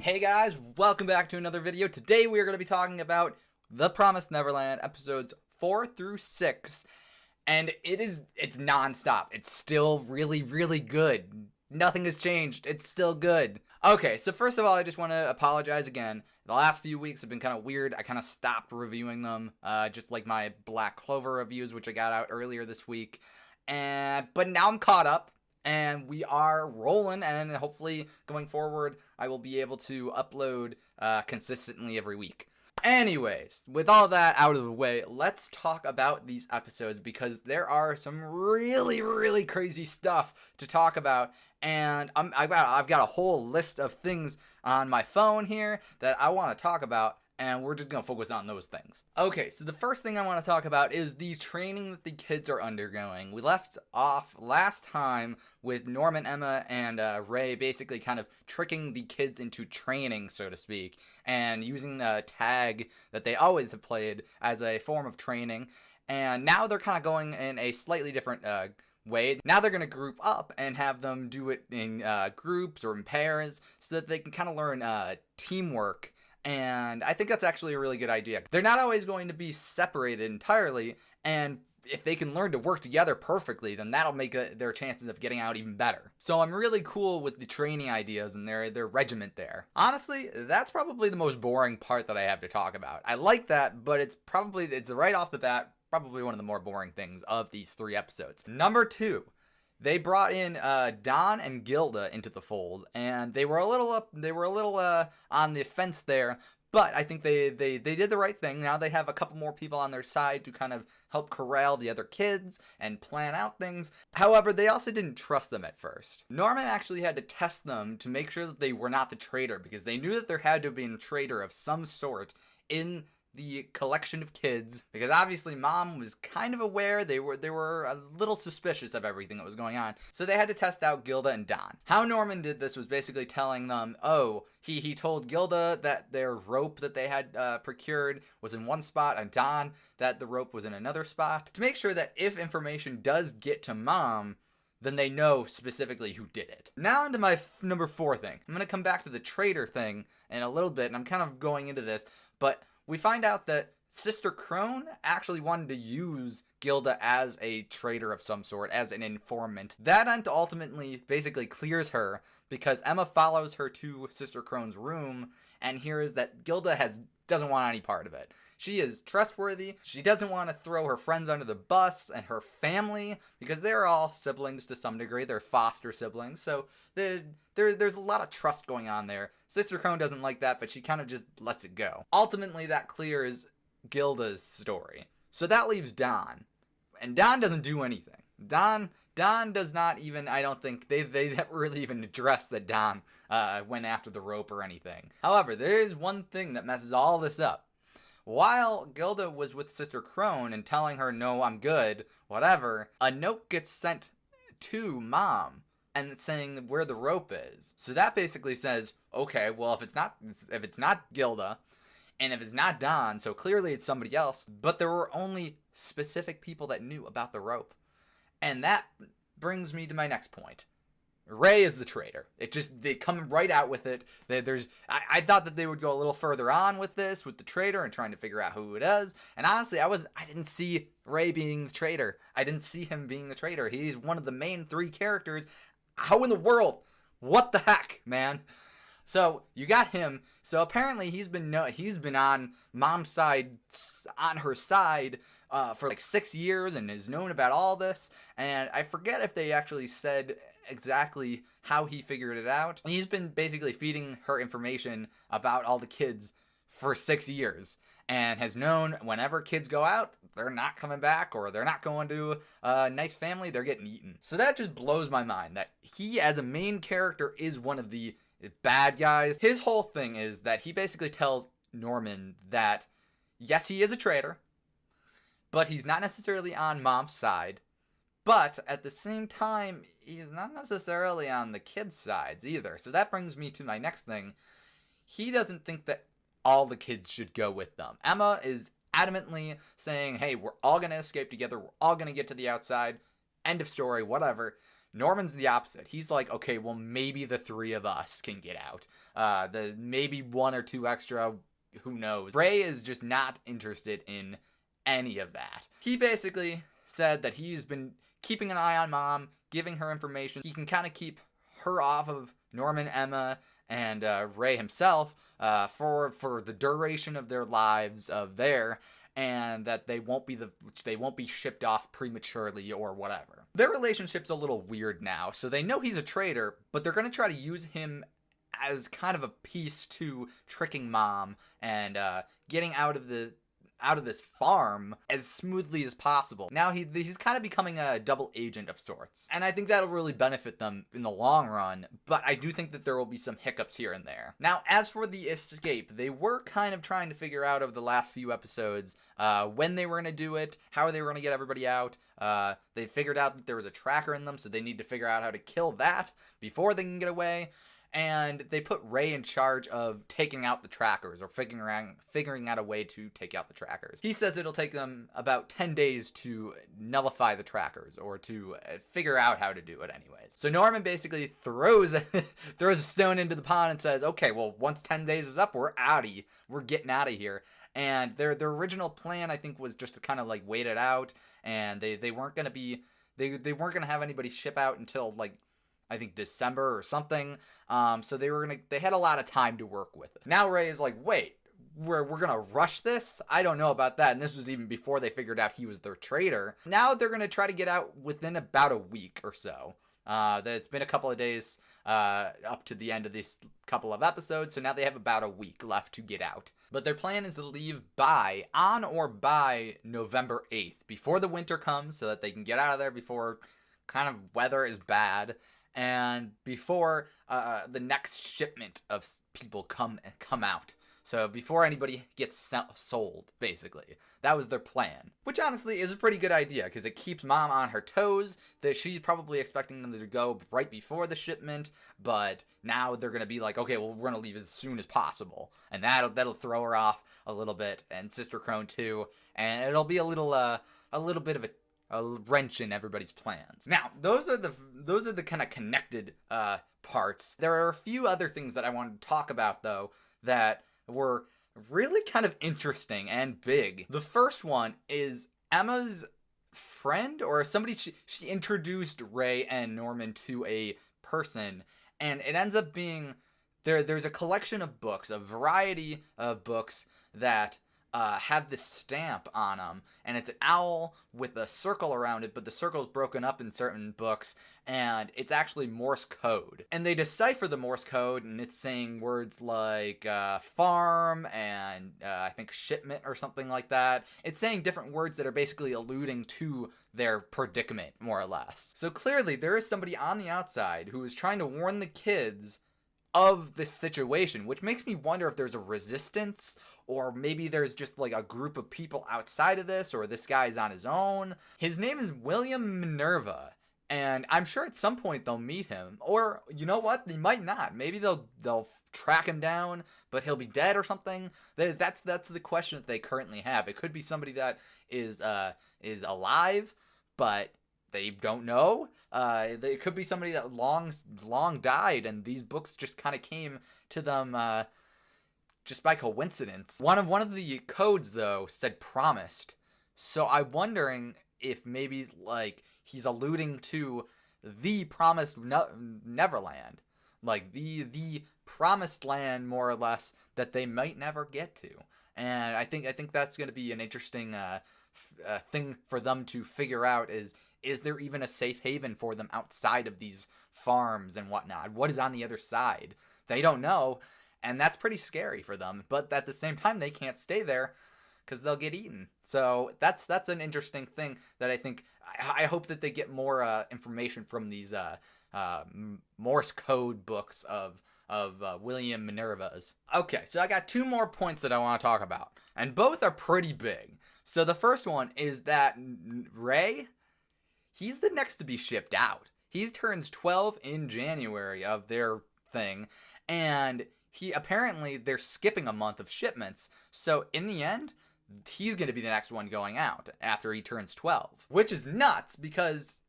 Hey guys, welcome back to another video. Today we are going to be talking about The Promised Neverland episodes 4 through 6. And it's non-stop. It's still really good. Nothing has changed. It's still good. Okay, so first of all, I just want to apologize again. The last few weeks have been kind of weird. I kind of stopped reviewing them, just like my Black Clover reviews, which I got out earlier this week. But now I'm caught up. And we are rolling, and hopefully going forward, I will be able to upload consistently every week. Anyways, with all that out of the way, let's talk about these episodes because there are some really crazy stuff to talk about. And I've got a whole list of things on my phone here that I want to talk about. And we're just going to focus on those things. Okay, so the first thing I want to talk about is the training that the kids are undergoing. We left off last time with Norman, Emma, and Ray basically kind of tricking the kids into training, so to speak, and using the tag that they always have played as a form of training. And now they're kind of going in a slightly different way. Now they're going to group up and have them do it in groups or in pairs so that they can kind of learn teamwork. And I think that's actually a really good idea. They're not always going to be separated entirely, and if they can learn to work together perfectly, then that'll make their chances of getting out even better. So I'm really cool with the training ideas and their regiment there. Honestly, that's probably the most boring part that I have to talk about. I like that, but it's right off the bat, probably one of the more boring things of these 3 episodes. Number 2. They brought in Don and Gilda into the fold, and they were a little on the fence there, but I think they did the right thing. Now they have a couple more people on their side to kind of help corral the other kids and plan out things. However, they also didn't trust them at first. Norman actually had to test them to make sure that they were not the traitor, because they knew that there had to have been a traitor of some sort in the collection of kids, because obviously Mom was kind of aware. They were a little suspicious of everything that was going on, so they had to test out Gilda and Don. How Norman did this was basically telling them, he told Gilda that their rope that they had procured was in one spot, and Don that the rope was in another spot, to make sure that if information does get to Mom, then they know specifically who did it. Now into my number 4 thing. I'm going to come back to the traitor thing in a little bit, and I'm kind of going into this, but we find out that Sister Crone actually wanted to use Gilda as a traitor of some sort, as an informant. That ultimately basically clears her, because Emma follows her to Sister Crone's room and hears that Gilda doesn't want any part of it. She is trustworthy. She doesn't want to throw her friends under the bus and her family, because they're all siblings to some degree. They're foster siblings, so there's a lot of trust going on there. Sister Crone doesn't like that, but she kind of just lets it go. Ultimately, that clears Gilda's story. So that leaves Don. And Don doesn't do anything. Don does not even, I don't think, they never really even addressed that Don went after the rope or anything. However, there is one thing that messes all this up. While Gilda was with Sister Crone and telling her, no, I'm good, whatever, a note gets sent to Mom and it's saying where the rope is. So that basically says, okay, well, if it's not Gilda and if it's not Don, so clearly it's somebody else, but there were only specific people that knew about the rope. And that brings me to my next point. Ray is the traitor. They come right out with it. I thought that they would go a little further on with this, with the traitor and trying to figure out who it is. And honestly, I didn't see Ray being the traitor. I didn't see him being the traitor. He's one of the main 3 characters. How in the world? What the heck, man? So you got him. So apparently he's been on Mom's side, on her side, for like 6 years and has known about all this. And I forget if they actually said exactly how he figured it out. He's been basically feeding her information about all the kids for 6 years and has known whenever kids go out, they're not coming back, or they're not going to a nice family, they're getting eaten. So that just blows my mind that he, as a main character, is one of the bad guys. His whole thing is that he basically tells Norman that, yes, he is a traitor, but he's not necessarily on Mom's side. But at the same time, he's not necessarily on the kids' sides either. So that brings me to my next thing. He doesn't think that all the kids should go with them. Emma is adamantly saying, hey, we're all going to escape together. We're all going to get to the outside. End of story, whatever. Norman's the opposite. He's like, okay, well, maybe the 3 of us can get out. Maybe 1 or 2 extra, who knows. Ray is just not interested in any of that. He basically said that he's been keeping an eye on Mom, giving her information. He can kind of keep her off of Norman, Emma, and Ray himself for the duration of their lives and that they won't be shipped off prematurely or whatever. Their relationship's a little weird now, so they know he's a traitor, but they're going to try to use him as kind of a piece to tricking Mom and getting out of this farm as smoothly as possible. Now he's kind of becoming a double agent of sorts. And I think that'll really benefit them in the long run, but I do think that there will be some hiccups here and there. Now, as for the escape, they were kind of trying to figure out over the last few episodes when they were going to do it, how they were going to get everybody out. They figured out that there was a tracker in them, so they need to figure out how to kill that before they can get away. And they put Ray in charge of taking out the trackers, or figuring out a way to take out the trackers. He says it'll take them about 10 days to nullify the trackers, or to figure out how to do it anyways. So Norman basically throws a stone into the pond and says, okay, well, once 10 days is up, we're getting out of here. And their original plan, I think, was just to kind of like wait it out, and they weren't going to have anybody ship out until like, I think December or something. So they had a lot of time to work with it. Now Ray is like, wait, we're gonna rush this? I don't know about that. And this was even before they figured out he was their traitor. Now they're gonna try to get out within about a week or so. It's been a couple of days up to the end of this couple of episodes, so now they have about a week left to get out. But their plan is to leave on or by November 8th, before the winter comes, so that they can get out of there before kind of weather is bad. And before the next shipment of people come out. So before anybody gets sold, basically. That was their plan. Which honestly is a pretty good idea, because it keeps Mom on her toes. That she's probably expecting them to go right before the shipment, but now they're going to be like, okay, well, we're going to leave as soon as possible. And that'll throw her off a little bit, and Sister Crone too. And it'll be a little bit of a wrench in everybody's plans. Now, those are the kind of connected parts. There are a few other things that I wanted to talk about, though, that were really kind of interesting and big. The first one is Emma's friend, or somebody, she introduced Ray and Norman to a person, and it ends up being, there's a collection of books, a variety of books that have this stamp on them, and it's an owl with a circle around it, but the circle is broken up in certain books, and it's actually Morse code. And they decipher the Morse code, and it's saying words like farm and I think shipment or something like that. It's saying different words that are basically alluding to their predicament, more or less. So clearly there is somebody on the outside who is trying to warn the kids of this situation, which makes me wonder if there's a resistance, or maybe there's just like a group of people outside of this, or this guy's on his own. His name is William Minerva, and I'm sure at some point they'll meet him, or you know what, they might not. Maybe they'll track him down, but he'll be dead or something. That's the question that they currently have. It could be somebody that is alive, but they don't know. It could be somebody that long died, and these books just kind of came to them just by coincidence. One of the codes, though, said promised. So I'm wondering if maybe like he's alluding to the Promised Neverland, like the promised land, more or less, that they might never get to. And I think that's going to be an interesting thing for them to figure out, is there even a safe haven for them outside of these farms and whatnot? What is on the other side? They don't know, and that's pretty scary for them. But at the same time, they can't stay there because they'll get eaten. So that's an interesting thing that I think, I hope that they get more information from these Morse code books of William Minerva's. Okay, so I got 2 more points that I want to talk about, and both are pretty big. So the first one is that Ray, he's the next to be shipped out. He turns 12 in January of their thing, and they're skipping a month of shipments. So in the end, he's going to be the next one going out after he turns 12, which is nuts, because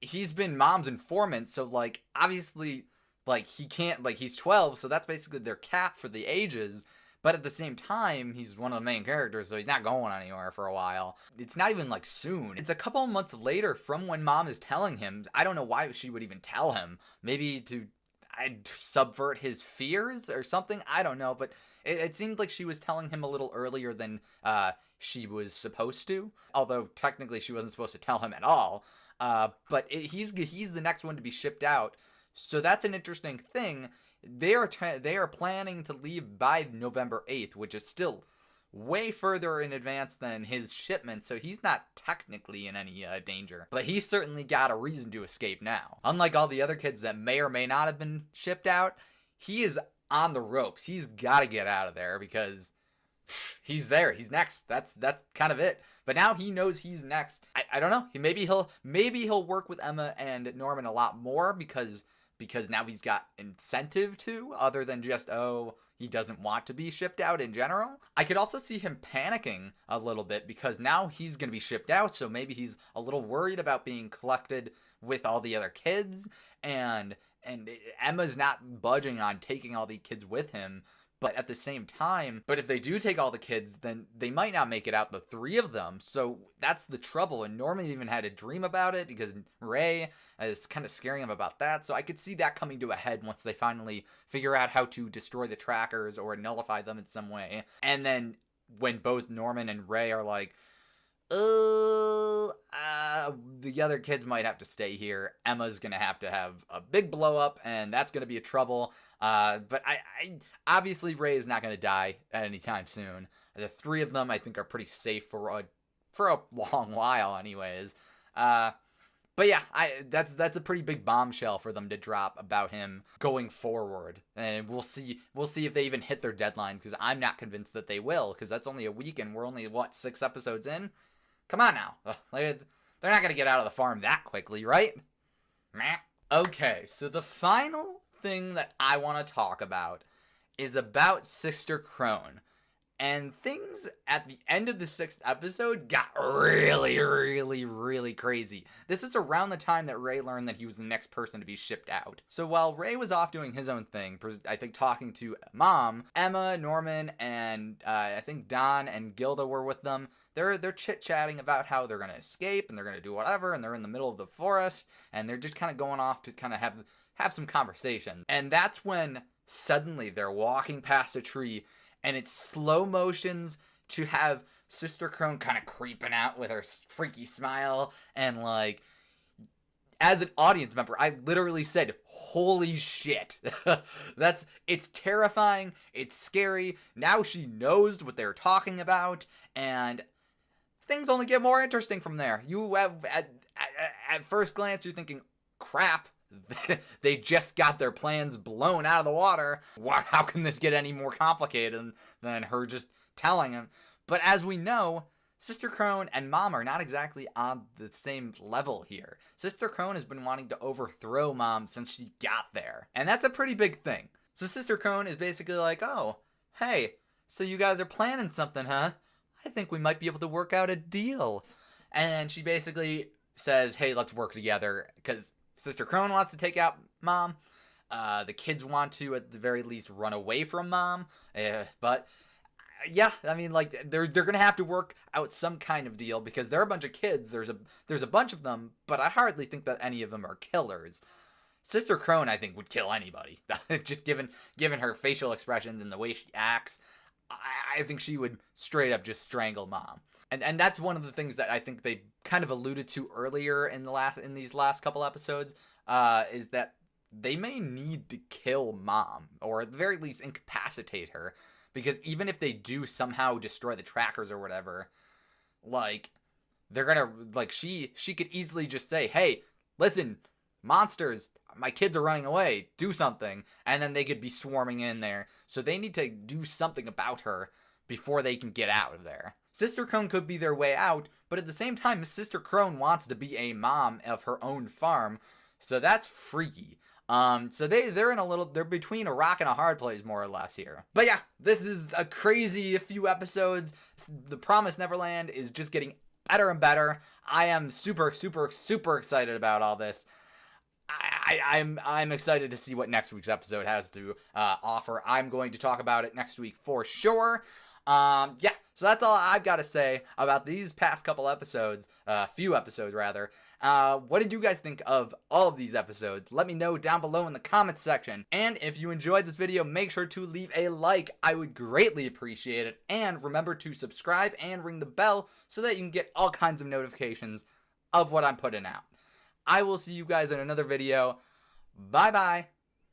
he's been Mom's informant, so, like, obviously, like, he can't, like, he's 12, so that's basically their cap for the ages. But at the same time, he's one of the main characters, so he's not going anywhere for a while. It's not even, like, soon. It's a couple of months later from when Mom is telling him. I don't know why she would even tell him. Maybe to subvert his fears or something? I don't know, but it seemed like she was telling him a little earlier than she was supposed to. Although, technically, she wasn't supposed to tell him at all. But he's the next one to be shipped out. So that's an interesting thing. They are planning to leave by November 8th, which is still way further in advance than his shipment, so he's not technically in any danger. But he's certainly got a reason to escape now. Unlike all the other kids that may or may not have been shipped out, he is on the ropes. He's got to get out of there because he's there. He's next. That's kind of it. But now he knows he's next. I don't know. Maybe he'll work with Emma and Norman a lot more because now he's got incentive to, other than just, oh, he doesn't want to be shipped out in general. I could also see him panicking a little bit because now he's going to be shipped out, so maybe he's a little worried about being collected with all the other kids, and Emma's not budging on taking all the kids with him. But at the same time, if they do take all the kids, then they might not make it out, the three of them. So that's the trouble. And Norman even had a dream about it because Ray is kind of scaring him about that. So I could see that coming to a head once they finally figure out how to destroy the trackers or nullify them in some way. And then when both Norman and Ray are like, the other kids might have to stay here. Emma's gonna have a big blow up, and that's gonna be a trouble. But I obviously Ray is not gonna die at any time soon. The three of them I think are pretty safe for a long while, anyways. But yeah, that's a pretty big bombshell for them to drop about him going forward, and we'll see if they even hit their deadline, because I'm not convinced that they will, because that's only a week and we're only 6 episodes in. Come on now. They're not going to get out of the farm that quickly, right? Meh. Okay, so the final thing that I want to talk about is about Sister Crone. And things at the end of the 6th episode got really, really, really crazy. This is around the time that Ray learned that he was the next person to be shipped out. So while Ray was off doing his own thing, I think talking to Mom, Emma, Norman, and I think Don and Gilda were with them. They're chit-chatting about how they're going to escape and they're going to do whatever, and they're in the middle of the forest, and they're just kind of going off to kind of have some conversation. And that's when suddenly they're walking past a tree, and it's slow motions to have Sister Crone kind of creeping out with her freaky smile. And, like, as an audience member, I literally said, holy shit. It's terrifying. It's scary. Now she knows what they're talking about. And things only get more interesting from there. You have, at first glance, you're thinking, crap. They just got their plans blown out of the water. How can this get any more complicated than her just telling him? But as we know, Sister Crone and Mom are not exactly on the same level here. Sister Crone has been wanting to overthrow Mom since she got there. And that's a pretty big thing. So Sister Crone is basically like, oh, hey, so you guys are planning something, huh? I think we might be able to work out a deal. And she basically says, hey, let's work together, because Sister Crone wants to take out Mom. The kids want to, at the very least, run away from Mom. But yeah, I mean, like, they're gonna have to work out some kind of deal, because they're a bunch of kids. There's a bunch of them, but I hardly think that any of them are killers. Sister Crone, I think, would kill anybody. Just given her facial expressions and the way she acts, I think she would straight up just strangle Mom. And that's one of the things that I think they kind of alluded to earlier in these last couple episodes, is that they may need to kill Mom, or at the very least incapacitate her, because even if they do somehow destroy the trackers or whatever, like, they're gonna, like, she could easily just say, hey, listen, monsters, my kids are running away, do something, and then they could be swarming in there. So they need to do something about her before they can get out of there. Sister Crone could be their way out, but at the same time, Sister Crone wants to be a mom of her own farm, so that's freaky. So they're between a rock and a hard place, more or less, here. But yeah, this is a crazy few episodes. The Promised Neverland is just getting better and better. I am super excited about all this. I'm excited to see what next week's episode has to offer. I'm going to talk about it next week for sure. Yeah, so that's all I've got to say about these past couple episodes, few episodes rather. What did you guys think of all of these episodes? Let me know down below in the comments section. And if you enjoyed this video, make sure to leave a like. I would greatly appreciate it. And remember to subscribe and ring the bell so that you can get all kinds of notifications of what I'm putting out. I will see you guys in another video. Bye bye.